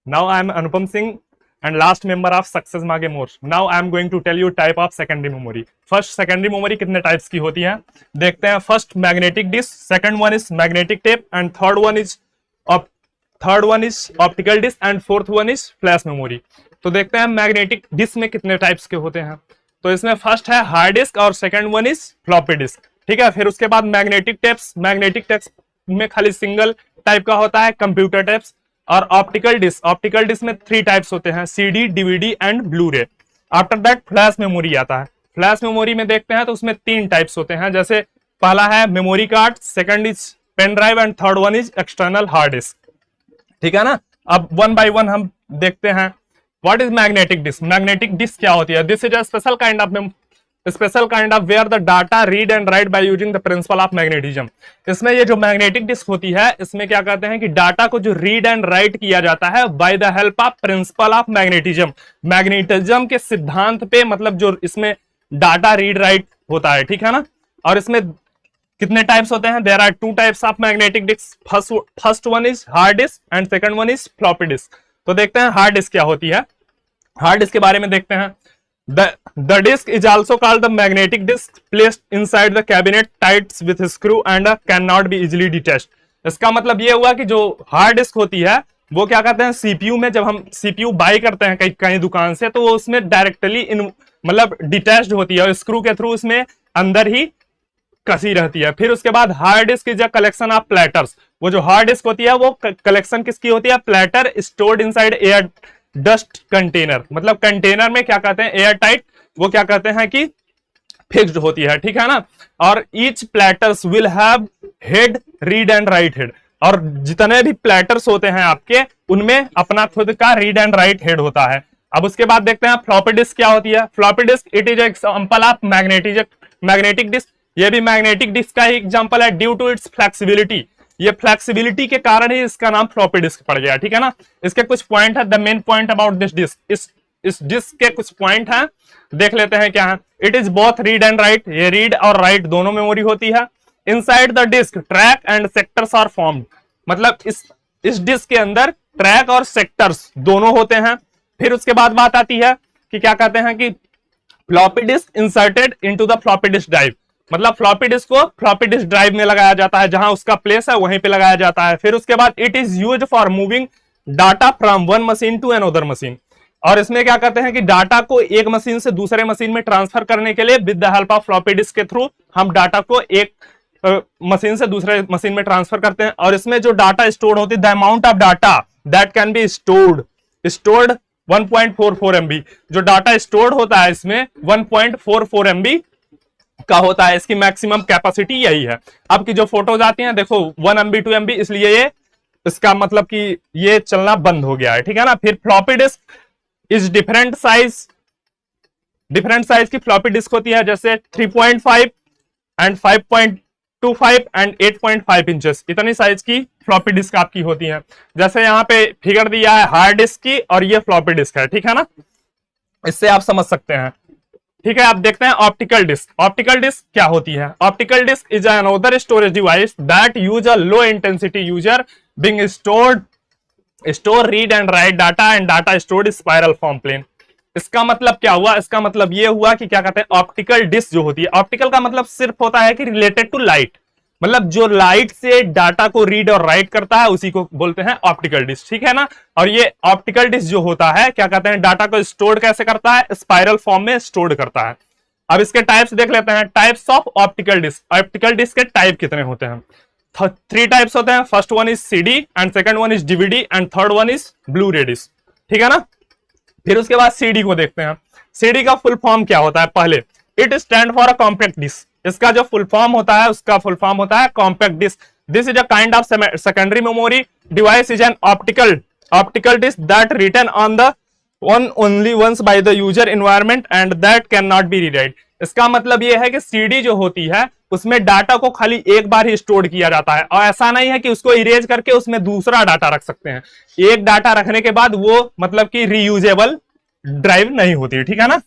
Now I am Anupam Singh and last member of Success Mage More. Now I am going to tell you type of secondary memory. First secondary memory कितने types की होती है देखते हैं. First magnetic disk, second one is magnetic tape and third one is optical disk and fourth one is flash memory. तो देखते हैं magnetic disk में कितने टाइप्स के होते हैं. तो इसमें फर्स्ट है हार्ड डिस्क और second one is floppy disc. ठीक है. फिर उसके बाद मैग्नेटिक टेप्स में खाली सिंगल टाइप का होता है कंप्यूटर टेप्स. और ऑप्टिकल डिस्क में 3 टाइप्स होते हैं CD, DVD एंड ब्लू रे. आफ्टर दैट फ्लैश मेमोरी आता है. फ्लैश मेमोरी में देखते हैं तो उसमें 3 टाइप्स होते हैं. जैसे पहला है memory card, second is pen drive and third one is external hard disk. ठीक है ना. अब वन बाय वन हम देखते हैं. What is magnetic disk? Magnetic disk क्या होती है? This is a special kind of where the data read and write by using the principle of magnetism. इसमें ये जो मैग्नेटिक डिस्क होती है इसमें क्या कहते हैं कि डाटा को जो रीड एंड राइट किया जाता है by the help of principal of magnetism के सिद्धांत पे, मतलब जो इसमें डाटा रीड राइट होता है. ठीक है ना. और इसमें कितने टाइप्स होते हैं? There are 2 types of magnetic disk. First one is hard disk and second one is floppy disk. तो देखते हैं हार्ड डिस्क क्या होती है. हार्ड डिस्क के बारे में देखते हैं. The disk is also called the magnetic disk, placed inside the cabinet tight with screw and cannot be easily detached. इसका मतलब ये हुआ कि जो हार्ड डिस्क होती है वो क्या कहते हैं, सीपीयू में जब हम सीपीयू बाय करते हैं कहीं दुकान से, तो वो उसमें डायरेक्टली मतलब डिटैच्ड होती है और स्क्रू के थ्रू उसमें अंदर ही कसी रहती है. फिर उसके बाद hard disk is a collection of platters. वो जो हार्ड डिस्क होती है वो कलेक्शन किसकी होती है? Platter stored inside air dust container. मतलब कंटेनर में क्या कहते हैं, एयर टाइट, वो क्या कहते हैं कि फिक्स्ड होती है. ठीक है ना. और each platters will have head, read and write head. और जितने भी प्लेटर्स होते हैं आपके उनमें अपना खुद का रीड एंड राइट हेड होता है. अब उसके बाद देखते हैं फ्लॉपी डिस्क क्या होती है. Floppy disk it is example of magnetic disc. ये भी मैग्नेटिक डिस्क का ही एग्जांपल है. ड्यू टू इट्स फ्लेक्सिबिलिटी, ये फ्लेक्सिबिलिटी के कारण ही इसका नाम फ्लॉपी डिस्क पड़ गया. ठीक है ना. इसके कुछ पॉइंट है. The main point about this disk, इस डिस्क के कुछ पॉइंट हैं, देख लेते हैं क्या है. It is both read and write. ये रीड और राइट दोनों मेमोरी होती है. Inside the disk track and sectors are formed. मतलब इस डिस्क के अंदर ट्रैक और सेक्टर्स दोनों होते हैं. फिर उसके बाद बात आती है कि क्या कहते हैं कि floppy disk inserted into the floppy disk drive. मतलब फ्लॉपी डिस्क को फ्लॉपी डिस्क ड्राइव में लगाया जाता है, जहां उसका प्लेस है वहीं पे लगाया जाता है. फिर उसके बाद it is used for moving data from one machine to another machine. और इसमें क्या करते हैं कि डाटा को एक मशीन से दूसरे मशीन में ट्रांसफर करने के लिए with the help of floppy disk के थ्रू हम डाटा को एक मशीन से दूसरे मशीन में ट्रांसफर करते हैं. और इसमें जो डाटा स्टोर होती है, the amount of data that can be stored 1.44 MB. जो डाटा स्टोर्ड होता है इसमें 1.44 MB का होता है. इसकी मैक्सिमम कैपेसिटी यही है. अब की जो फोटोज आती हैं देखो 1 MB 2 MB, इसलिए ये इसका मतलब कि ये चलना बंद हो गया है. ठीक है ना. फिर floppy disk is different size की फ्लॉपी डिस्क होती है. जैसे 3.5 एंड 5.25 एंड 8.5 इंचेस, इतनी साइज की फ्लॉपी डिस्क आपकी होती है. जैसे यहाँ पे फिगर दिया है हार्ड डिस्क की और ये फ्लॉपी डिस्क है. ठीक है ना. इससे आप समझ सकते हैं. ठीक है. आप देखते हैं ऑप्टिकल डिस्क. ऑप्टिकल डिस्क क्या होती है? Optical disk is another storage device that use a low intensity user being store read and write data and data stored spiral form plane. इसका मतलब क्या हुआ? इसका मतलब ये हुआ कि क्या कहते हैं ऑप्टिकल डिस्क जो होती है, ऑप्टिकल का मतलब सिर्फ होता है कि रिलेटेड टू लाइट, मतलब जो लाइट से डाटा को रीड और राइट करता है उसी को बोलते हैं ऑप्टिकल डिस्क. ठीक है ना. और ये ऑप्टिकल डिस्क जो होता है क्या कहते हैं डाटा को स्टोर कैसे करता है? स्पाइरल फॉर्म में स्टोर करता है. अब इसके टाइप्स देख लेते हैं. Types of optical disk. Optical disk के टाइप कितने होते हैं? 3 टाइप्स होते हैं. First one is CD and second one is DVD and third one is blu ray disk. ठीक है ना. फिर उसके बाद CD को देखते हैं. CD का फुल फॉर्म क्या होता है? पहले it stand for a compact disk. इसका जो फुल फॉर्म होता है उसका फुल फॉर्म होता है compact disk. This is a kind of secondary memory device is an optical disk that written on the only once by the user environment and that can not be rewrite. इसका मतलब यह है कि CD जो होती है उसमें data को खाली एक बार ही स्टोर किया जाता है और ऐसा नहीं है कि उसको इरेज करके उसमें दूसरा डाटा रख सकते हैं. एक डाटा रखने के बाद वो मतलब कि रीयूजेबल ड्राइव नहीं होती. ठीक है ना.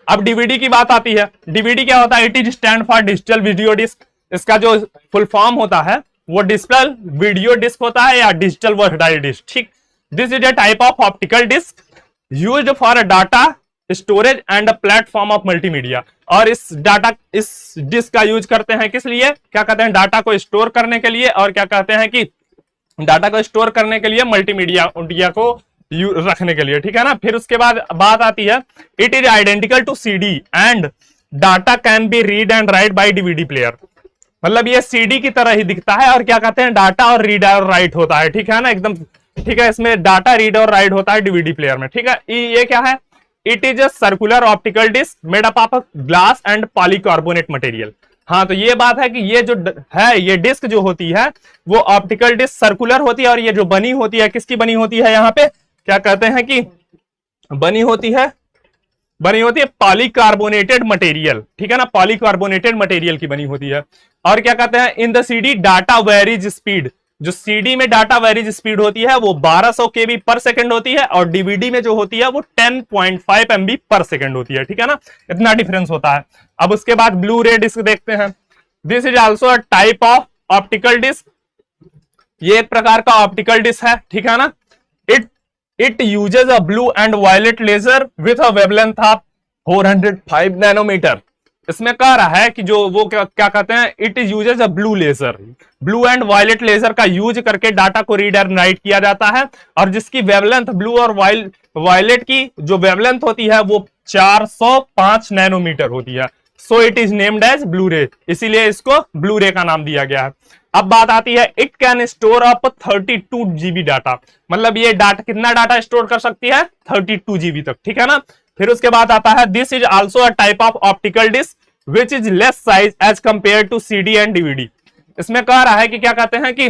अब DVD की बात आती है. DVD क्या होता है? It is stand for digital video disk. इसका जो फुल फॉर्म होता है वो डिजिटल वीडियो डिस्क होता है या डिजिटल वर्सटाइल डिस्क. ठीक. This is a type of optical disk used for data storage and a platform of multimedia. और इस डिस्क का यूज करते हैं किस लिए, क्या कहते हैं, डाटा को स्टोर करने के लिए, और क्या कहते हैं कि डाटा को स्टोर करने के लिए, मल्टीमीडिया को रखने के लिए, ठीक है ना। फिर उसके बाद बात आती है, it is identical to CD and data can be read and write by DVD player. मतलब ये सीडी की तरह ही दिखता है, और क्या कहते हैं, डाटा और रीड और राइट होता है, ठीक है ना, एकदम ठीक है। इसमें डाटा रीड और राइट होता है डीवीडी प्लेयर में, ठीक है। ये क्या है, it is a circular optical disk made up of glass and polycarbonate material. हाँ, तो ये बात है कि ये जो है, ये डिस्क जो होती है वो ऑप्टिकल डिस्क सर्कुलर होती है, और ये जो बनी होती है किसकी बनी होती है, यहाँ पे क्या कहते हैं कि बनी होती है पॉलीकार्बोनेटेड मटेरियल, ठीक है ना, पॉलीकार्बोनेटेड मटेरियल की बनी होती है। और क्या कहते हैं, in the CD data varies speed, जो सीडी में डाटा वेरीज स्पीड होती है वो 1200 केबी पर सेकंड होती है, और डीवीडी में जो होती है वो 10.5 MB पर सेकंड होती है, ठीक है ना, इतना डिफरेंस होता है। अब उसके बाद ब्लू रे डिस्क देखते हैं। This is also a type of optical disk, ये एक प्रकार का ऑप्टिकल डिस्क है, ठीक है ना। It uses a blue and violet laser with a wavelength of 405 nanometer. इसमें कह रहा है कि जो वो क्या कहते हैं, it is uses a blue laser, blue and violet laser का यूज करके डाटा को रीड एंड राइट किया जाता है, और जिसकी वेवलेंथ ब्लू और वायलेट की जो वेवलेंथ होती है वो 405 नैनोमीटर होती है। So it is named as blu ray, इसीलिए इसको ब्लू रे का नाम दिया गया है। अब बात आती है, it can store up 32 GB data, मतलब ये डाटा कितना डाटा स्टोर कर सकती है, 32 GB तक, ठीक है ना। फिर उसके बाद आता है, this is also a type of optical disk which is less size as compare to CD and DVD. इसमें कह रहा है कि क्या कहते हैं कि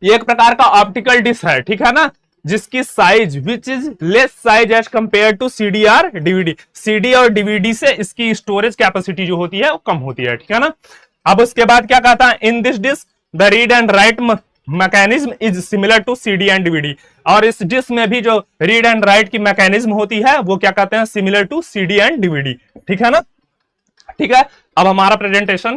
ये एक प्रकार का ऑप्टिकल डिस्क है, ठीक है ना, जिसकी size which is less size as compare to CD और डीवीडी। सीडी और डीवीडी से इसकी स्टोरेज कैपेसिटी जो होती है वो कम होती है, ठीक है ना। अब उसके बाद क्या कहता है, in this disk the read and write mechanism is similar to CD and DVD. और इस डिस्क में भी जो रीड एंड राइट की मैकेनिज्म होती है वो क्या कहते हैं, similar to CD and DVD, ठीक है ना। ठीक है, अब हमारा प्रेजेंटेशन